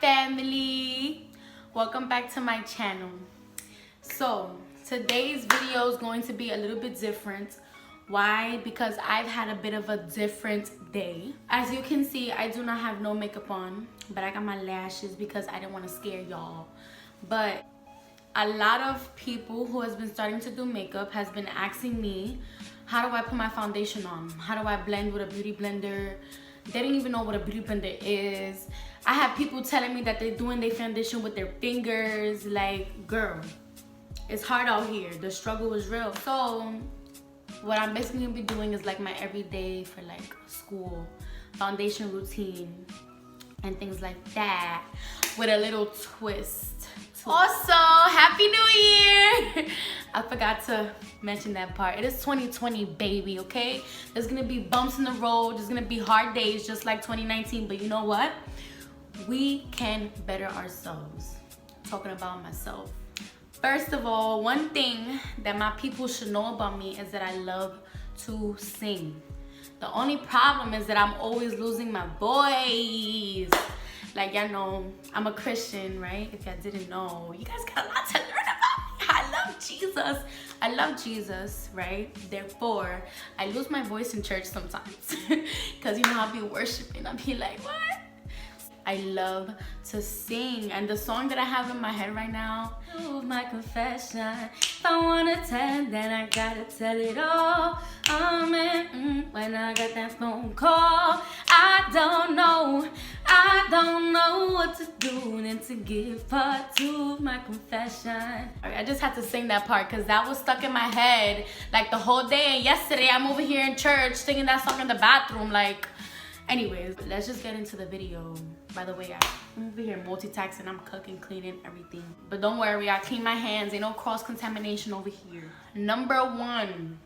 family, welcome back to my channel. So today's video is going to be a little bit different. Why? Because I've had a bit of a different day. As you can see, I do not have no makeup on, but I got my lashes because I didn't want to scare y'all. But a lot of people who has been starting to do makeup has been asking me, how do I put my foundation on? How do I blend with a beauty blender? They don't even know what a beauty blender is. I have people telling me that they're doing their foundation with their fingers. Like, girl, it's hard out here. The struggle is real. So what I'm basically gonna be doing is like my everyday for like school foundation routine and things like that with a little twist. Also, Happy New Year! I forgot to mention that part. It is 2020, baby, okay? There's gonna be bumps in the road. There's gonna be hard days just like 2019, but you know what? We can better ourselves. Talking about myself. First of all, one thing that my people should know about me is that I love to sing. The only problem is that I'm always losing my voice. Like, y'all know, I'm a Christian, right? If y'all didn't know, you guys got a lot to learn about me. I love Jesus. I love Jesus, right? Therefore, I lose my voice in church sometimes. Because, you know, I'll be worshiping. I'll be like, what? I love to sing. And the song that I have in my head right now, oh, my confession. If I want to tell, then I gotta tell it all. When I got that phone call, I don't know what to do than to give part two of my confession. I just had to sing that part because that was stuck in my head like the whole day. And yesterday I'm over here in church singing that song in the bathroom. Like, anyways, let's just get into the video. By the way, I'm over here multitasking. I'm cooking, cleaning, everything. But don't worry, I clean my hands. Ain't no cross-contamination over here. Number one,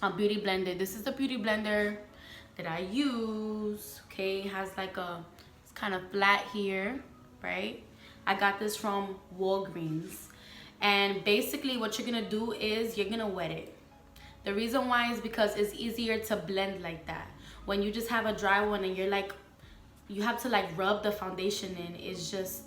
a beauty blender. This is the beauty blender that I use. Okay, it has like a, it's kind of flat here, right? I got this from Walgreens. And basically what you're gonna do is you're gonna wet it. The reason why is because it's easier to blend like that. When you just have a dry one and you're like, you have to like rub the foundation in, it's just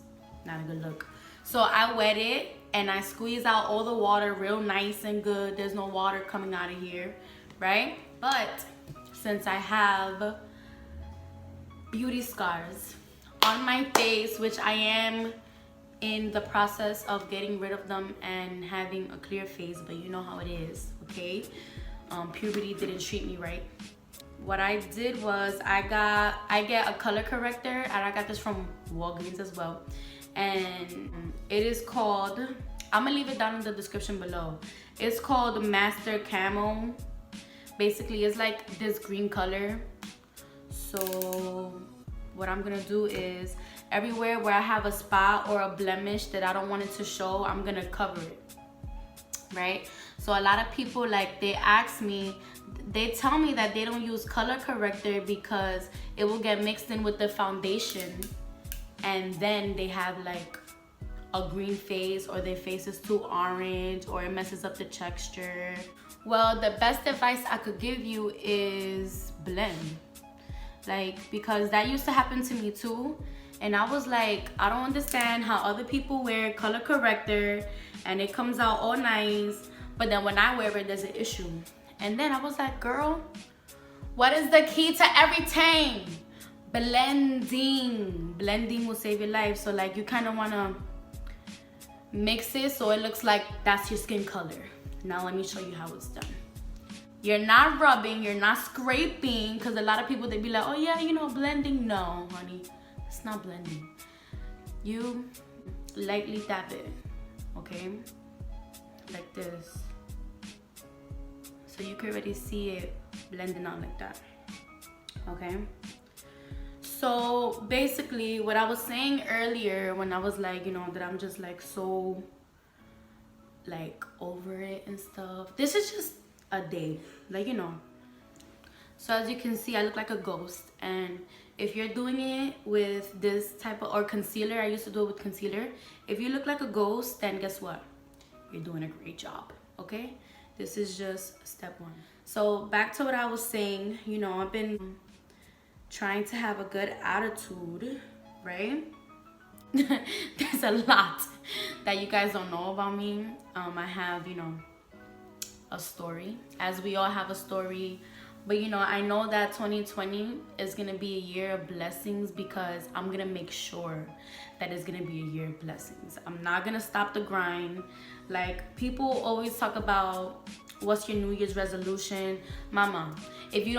not a good look. So I wet it and I squeeze out all the water real nice and good. There's no water coming out of here, right? But since I have beauty scars on my face, which I am in the process of getting rid of them and having a clear face, but you know how it is, okay? Puberty didn't treat me right. What I did was I get a color corrector, and I got this from Walgreens as well. And it is called, I'm gonna leave it down in the description below. It's called Master Camo. Basically, it's like this green color. So what I'm gonna do is everywhere where I have a spot or a blemish that I don't want it to show, I'm gonna cover it, right? So a lot of people, like, they ask me, they tell me that they don't use color corrector because it will get mixed in with the foundation and then they have like a green face, or their face is too orange, or it messes up the texture. Well, the best advice I could give you is blend. Like, because that used to happen to me too. And I was like, I don't understand how other people wear color corrector and it comes out all nice, but then when I wear it, there's an issue. And then I was like, girl, what is the key to everything? Blending. Blending will save your life. So like, you kind of want to mix it so it looks like that's your skin color. Now let me show you how it's done. You're not rubbing, you're not scraping, because a lot of people, they be like, oh yeah, you know, blending. No, honey, it's not blending. You lightly tap it, okay? Like this. So you can already see it blending out like that, okay? So basically what I was saying earlier when I was like, you know, that I'm just like so like over it and stuff. This is just a day, like, you know. So as you can see, I look like a ghost. And if you're doing it with this type of, or concealer, I used to do it with concealer. If you look like a ghost, then guess what? You're doing a great job, okay? This is just step one. So back to what I was saying, you know, I've been trying to have a good attitude, right? there's a lot that you guys don't know about me. I have, a story, as we all have a story. But I know that 2020 is gonna be a year of blessings, because I'm gonna make sure that it's gonna be a year of blessings. I'm not gonna stop the grind. Like, people always talk about what's your New Year's resolution. Mama, if you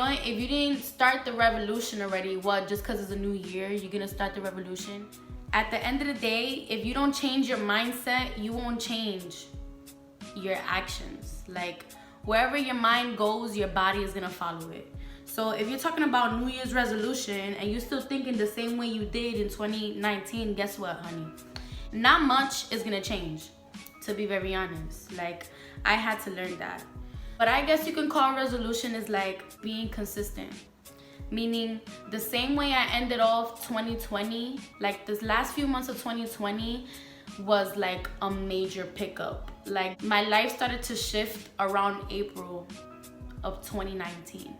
didn't start the revolution already, what, just because it's a new year you're gonna start the revolution? At the end of the day, if you don't change your mindset, you won't change your actions. Like, wherever your mind goes, your body is gonna follow it. So if you're talking about New Year's resolution and you're still thinking the same way you did in 2019, guess what, honey? Not much is gonna change, to be very honest. Like, I had to learn that. But I guess you can call resolution is like being consistent. Meaning, the same way I ended off 2020, like this last few months of 2020 was like a major pickup. Like, my life started to shift around April of 2019.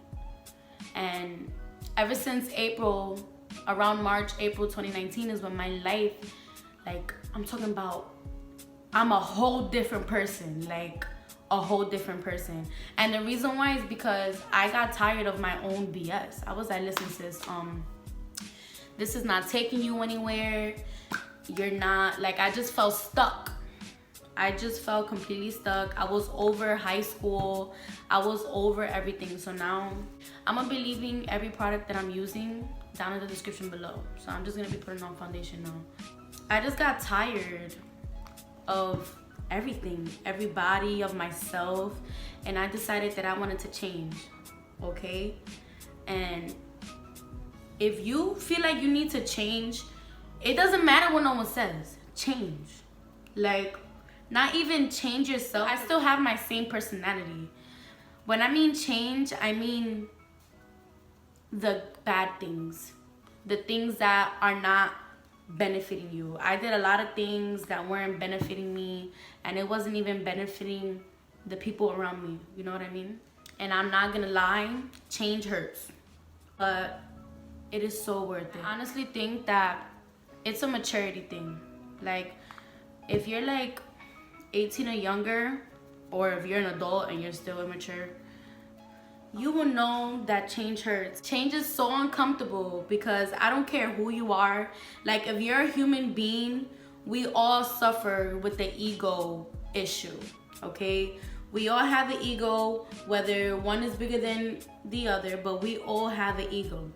And ever since April, around March, April 2019 is when my life, like, I'm talking about, I'm a whole different person. Like, a whole different person. And the reason why is because I got tired of my own BS. I was like, listen, sis, this is not taking you anywhere. You're not, like, I just felt stuck. I just felt completely stuck. I was over high school. I was over everything. So now I'm gonna be leaving every product that I'm using down in the description below. So I'm just gonna be putting on foundation now. I just got tired of everything, everybody, of myself, and I decided that I wanted to change. Okay? And if you feel like you need to change, it doesn't matter what no one says. Change. Like, not even change yourself. I still have my same personality. When I mean change, I mean the bad things, the things that are not benefiting you. I did a lot of things that weren't benefiting me, and it wasn't even benefiting the people around me. You know what I mean? And I'm not gonna lie, change hurts, but it is so worth it. I honestly think that it's a maturity thing. Like, if you're like 18 or younger, or if you're an adult and you're still immature, you will know that change hurts. Change is so uncomfortable, because I don't care who you are. Like, if you're a human being, we all suffer with the ego issue, okay? We all have an ego, whether one is bigger than the other, but we all have an ego,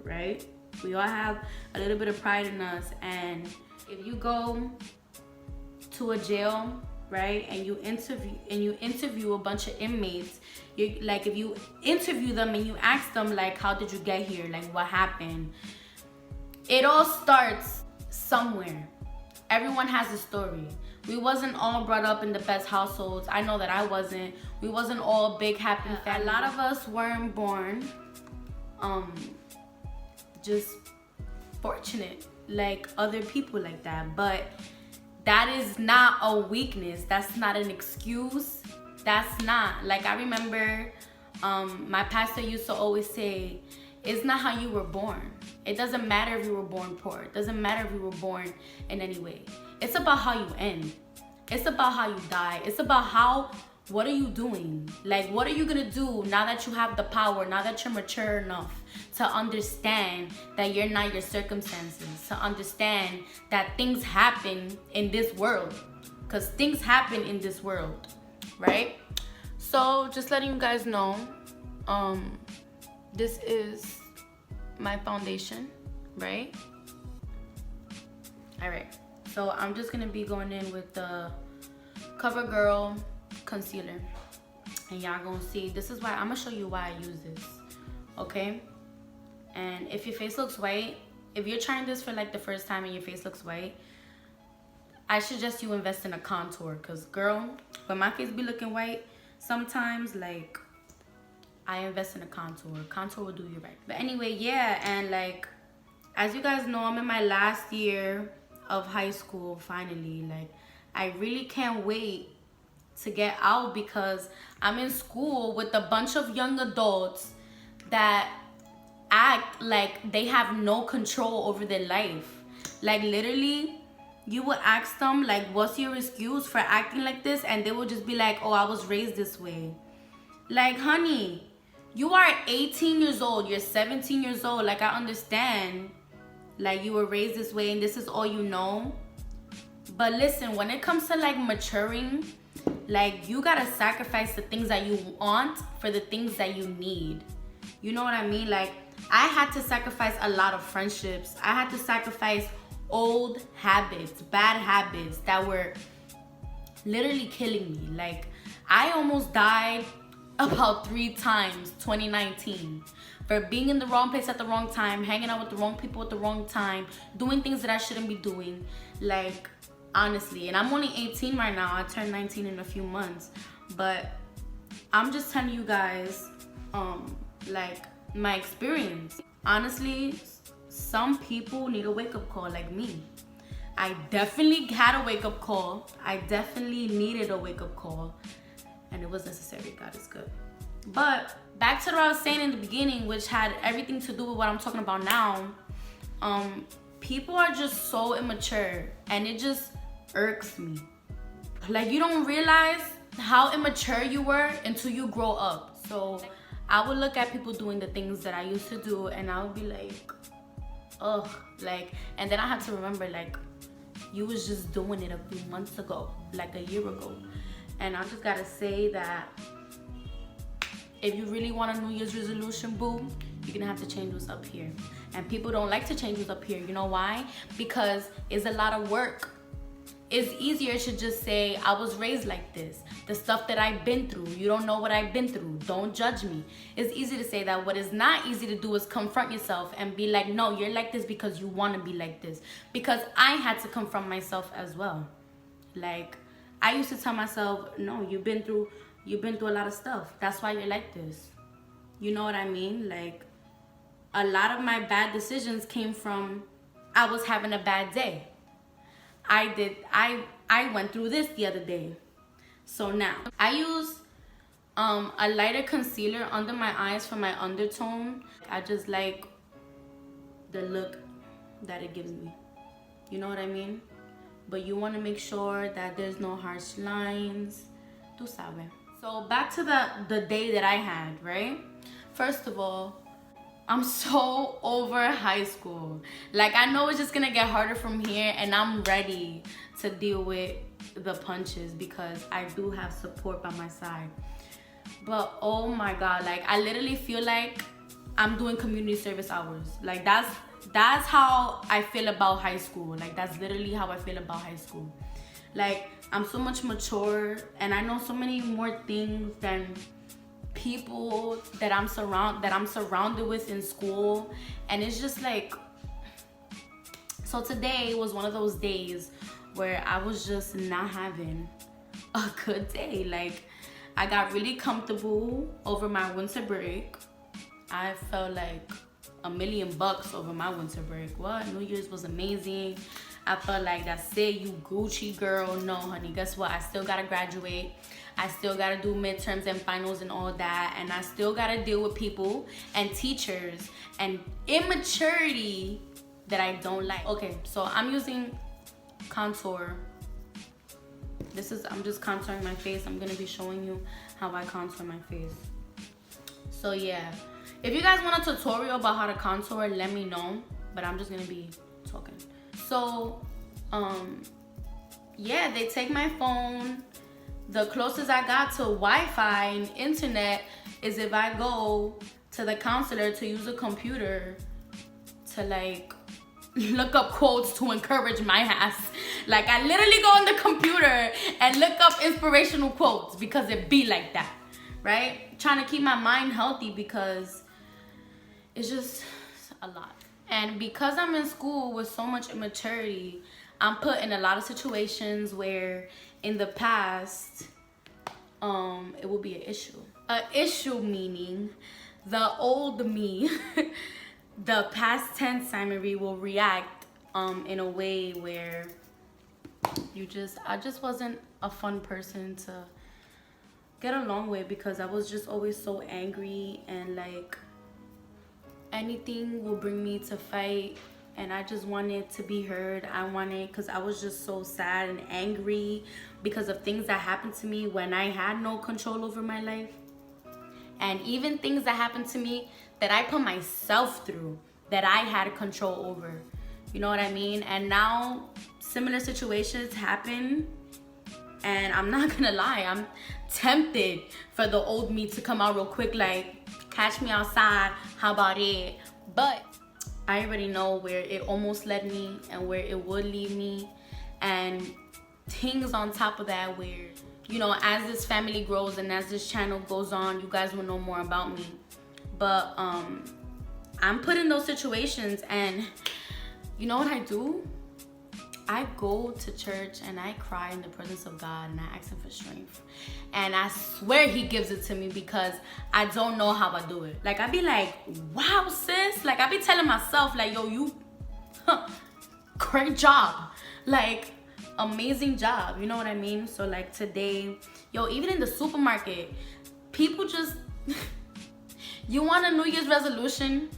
right? We all have a little bit of pride in us. And if you go to a jail, right, and you interview a bunch of inmates, you, like, if you interview them and you ask them, like, how did you get here, like, what happened, it all starts somewhere. Everyone has a story. We wasn't all brought up in the best households. I know that I wasn't. We wasn't all big happy families. A lot of us weren't born just fortunate like other people like that. But that is not a weakness. That's not an excuse. That's not, like, I remember my pastor used to always say, it's not how you were born. It doesn't matter if you were born poor. It doesn't matter if you were born in any way. It's about how you end. It's about how you die. It's about what are you doing? Like, what are you gonna do now that you have the power, now that you're mature enough to understand that you're not your circumstances, to understand that things happen in this world, because things happen in this world, right? So just letting you guys know, this is my foundation, right? All right, so I'm just gonna be going in with the CoverGirl concealer, and y'all gonna see. This is why I'm gonna show you why I use this, okay? And if your face looks white, if you're trying this for like the first time and your face looks white, I suggest you invest in a contour, because girl, when my face be looking white sometimes, like, I invest in a contour. Contour will do you right. But anyway, yeah, and like, as you guys know, I'm in my last year of high school finally. Like, I really can't wait to get out, because I'm in school with a bunch of young adults that act like they have no control over their life. Like literally, you would ask them like, what's your excuse for acting like this? And they would just be like, oh, I was raised this way. Like, honey, you are 18 years old, you're 17 years old. Like, I understand, like, you were raised this way and this is all you know. But listen, when it comes to like maturing, like, you gotta sacrifice the things that you want for the things that you need. You know what I mean? Like, I had to sacrifice a lot of friendships. I had to sacrifice old habits, bad habits that were literally killing me. Like, I almost died about 3 times 2019 for being in the wrong place at the wrong time, hanging out with the wrong people at the wrong time, doing things that I shouldn't be doing. Like, honestly, and I'm only 18 right now. I turned 19 in a few months, but I'm just telling you guys like my experience. Honestly, some people need a wake-up call like me. I definitely had a wake-up call. I definitely needed a wake-up call, and it was necessary. God is good. But back to what I was saying in the beginning, which had everything to do with what I'm talking about now. People are just so immature, and it just irks me. Like, you don't realize how immature you were until you grow up. So I would look at people doing the things that I used to do, and I would be like, ugh. Like, and then I had to remember, like, you was just doing it a few months ago, like a year ago. And I just gotta say that if you really want a New Year's resolution, boo, you're gonna have to change what's up here. And people don't like to change what's up here. You know why? Because it's a lot of work. It's easier to just say, I was raised like this. The stuff that I've been through, you don't know what I've been through. Don't judge me. It's easy to say that. What is not easy to do is confront yourself and be like, no, you're like this because you want to be like this. Because I had to confront myself as well. Like, I used to tell myself, no, you've been through a lot of stuff. That's why you're like this. You know what I mean? Like, a lot of my bad decisions came from I was having a bad day. I went through this the other day. So now I use a lighter concealer under my eyes for my undertone. I just like the look that it gives me. You know what I mean? But you want to make sure that there's no harsh lines. Tú sabes. So back to the day that I had, right? First of all, I'm so over high school. Like, I know it's just gonna get harder from here, and I'm ready to deal with the punches because I do have support by my side. But oh my God, like, I literally feel like I'm doing community service hours. Like, that's how I feel about high school. Like, that's literally how I feel about high school. Like, I'm so much mature, and I know so many more things than people that I'm surrounded with in school. And it's just like, so today was one of those days where I was just not having a good day. Like, I got really comfortable over my winter break. I felt like $1 million over my winter break. What? New Year's was amazing. I felt like, that's it, you Gucci girl. No, honey, guess what? I still gotta graduate. I still gotta do midterms and finals and all that. And I still gotta deal with people and teachers and immaturity that I don't like. Okay, so I'm using contour. I'm just contouring my face. I'm gonna be showing you how I contour my face. So yeah, if you guys want a tutorial about how to contour, let me know. But I'm just gonna be talking. So, yeah, they take my phone. The closest I got to Wi-Fi and internet is if I go to the counselor to use a computer to like look up quotes to encourage my ass. Like, I literally go on the computer and look up inspirational quotes because it be like that, right? Trying to keep my mind healthy because it's just a lot. And because I'm in school with so much immaturity, I'm put in a lot of situations where in the past, it will be an issue. An issue meaning the old me, the past tense Simon Reed will react in a way where I just wasn't a fun person to get along with because I was just always so angry and like anything will bring me to fight and I just wanted to be heard. I wanted, because I was just so sad and angry because of things that happened to me when I had no control over my life. And even things that happened to me that I put myself through, that I had control over. You know what I mean? And now similar situations happen, and I'm not gonna lie, I'm tempted for the old me to come out real quick, like, catch me outside, how about it? But I already know where it almost led me and where it would lead me, and things on top of that where, you know, as this family grows and as this channel goes on, you guys will know more about me. But I'm put in those situations, and you know what I do? I go to church and I cry in the presence of God and I ask him for strength. And I swear he gives it to me because I don't know how I do it. Like, I be like, wow, sis. Like, I be telling myself, like, yo, you, great job. Like, amazing job. You know what I mean? So, like, today, yo, even in the supermarket, people just, you want a New Year's resolution?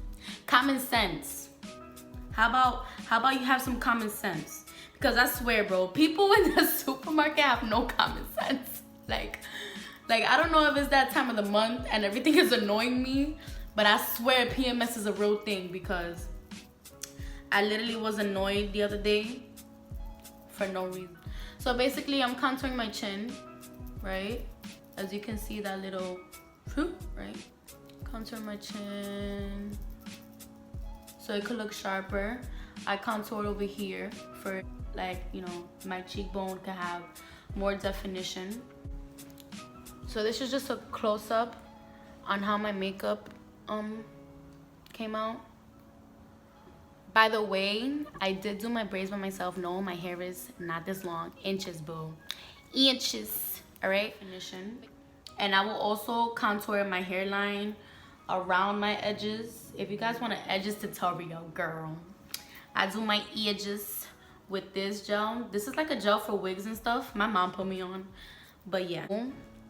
Common sense. How about you have some common sense? Because I swear, bro, people in the supermarket have no common sense. Like I don't know if it's that time of the month and everything is annoying me, but I swear PMS is a real thing, because I literally was annoyed the other day for no reason. So basically, I'm contouring my chin, right? As you can see, that little, right? Contour my chin so it could look sharper. I contoured over here for, like, you know, my cheekbone could have more definition. So this is just a close-up on how my makeup came out. By the way, I did do my braids by myself. No, my hair is not this long. Inches, boo. Inches. All right, definition. And I will also contour my hairline around my edges. If you guys want an edges tutorial, girl, I do my edges with this gel. This is like a gel for wigs and stuff. My mom put me on. But yeah,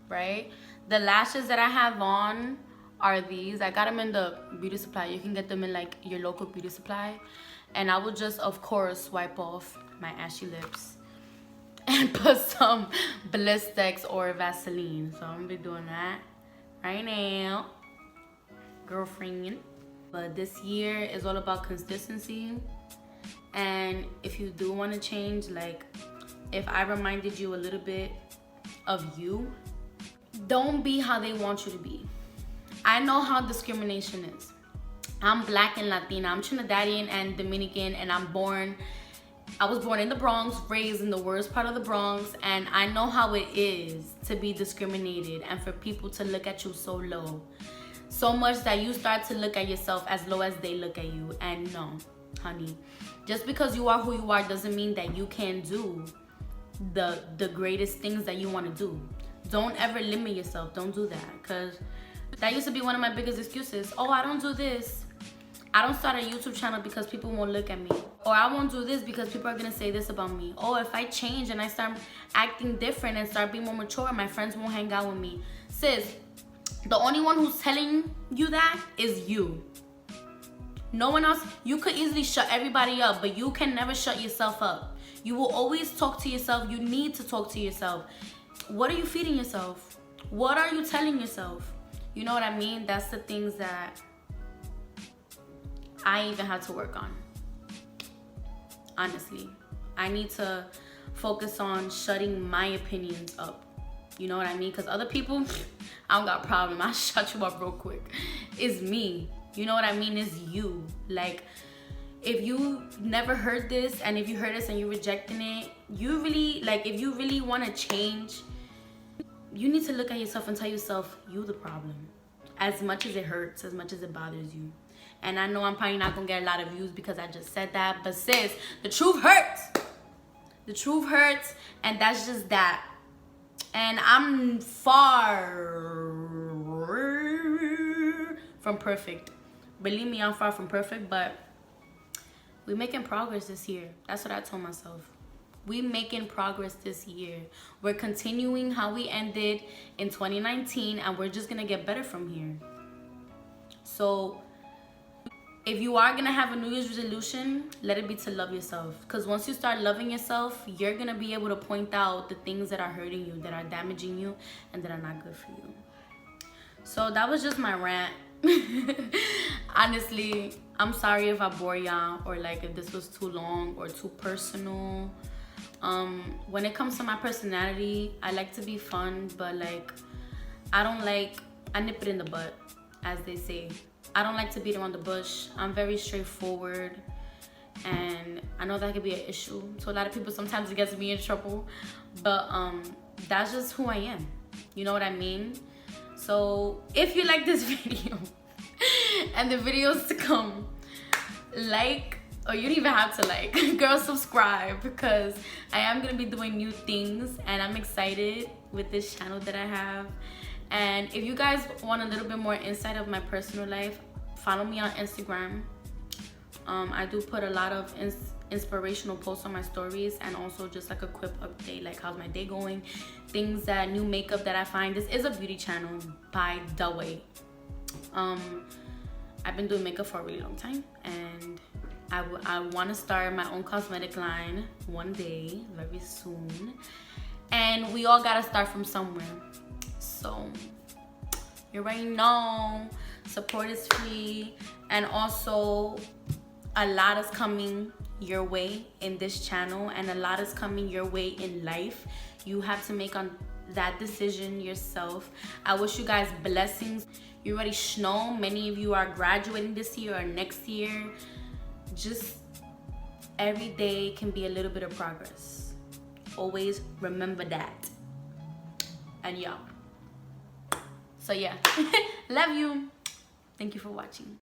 right? The lashes that I have on are these. I got them in the beauty supply. You can get them in like your local beauty supply. And I will just, of course, wipe off my ashy lips and put some Blistex or Vaseline. So I'm gonna be doing that right now, girlfriend. But this year is all about consistency. And if you do want to change, like if I reminded you a little bit of you, don't be how they want you to be. I know how discrimination is. I'm Black and Latina. I'm Trinidadian and Dominican, and I was born in the Bronx, raised in the worst part of the Bronx, and I know how it is to be discriminated and for people to look at you so low. So much that you start to look at yourself as low as they look at you. And no, honey, just because you are who you are doesn't mean that you can't do the greatest things that you want to do. Don't ever limit yourself. Don't do that, because that used to be one of my biggest excuses. Oh, I don't do this. I don't start a YouTube channel because people won't look at me. Or I won't do this because people are going to say this about me. Oh, if I change and I start acting different and start being more mature, my friends won't hang out with me. Sis, the only one who's telling you that is you. No one else. You could easily shut everybody up, but you can never shut yourself up. You will always talk to yourself. You need to talk to yourself. What are you feeding yourself? What are you telling yourself? You know what I mean? That's the things that I even had to work on. Honestly, I need to focus on shutting my opinions up. You know what I mean? Because other people, I don't got a problem. I'll shut you up real quick. It's me. You know what I mean? It's you. Like, if you never heard this, and if you heard this and you're rejecting it, you really, like, if you really want to change, you need to look at yourself and tell yourself, you the problem. As much as it hurts, as much as it bothers you. And I know I'm probably not gonna get a lot of views because I just said that, but sis, the truth hurts. The truth hurts, and that's just that. And I'm far from perfect. Believe me, I'm far from perfect, but we're making progress this year. That's what I told myself. We're making progress this year. We're continuing how we ended in 2019, and we're just gonna get better from here. So if you are gonna have a New Year's resolution, let it be to love yourself. Because once you start loving yourself, you're gonna be able to point out the things that are hurting you, that are damaging you, and that are not good for you. So that was just my rant. Honestly, I'm sorry if I bore y'all, or like if this was too long or too personal. When it comes to my personality, I like to be fun, but like I nip it in the butt, as they say. I don't like to beat around the bush. I'm very straightforward, and I know that could be an issue to a lot of people. Sometimes it gets me in trouble, but that's just who I am. You know what I mean? So if you like this video and the videos to come, like, or you don't even have to like, girl, subscribe, because I am gonna be doing new things and I'm excited with this channel that I have. And if you guys want a little bit more insight of my personal life, follow me on Instagram. I do put a lot of inspirational posts on my stories, and also just like a quick update, like how's my day going, things that new makeup that I find. This is a beauty channel, by the way. I've been doing makeup for a really long time, and I want to start my own cosmetic line one day, very soon. And we all gotta start from somewhere. So you already know, support is free, and also a lot is coming your way in this channel, and a lot is coming your way in life. You have to make on that decision yourself. I wish you guys blessings. You already know many of you are graduating this year or next year. Just every day can be a little bit of progress. Always remember that. And yeah. So yeah, love you. Thank you for watching.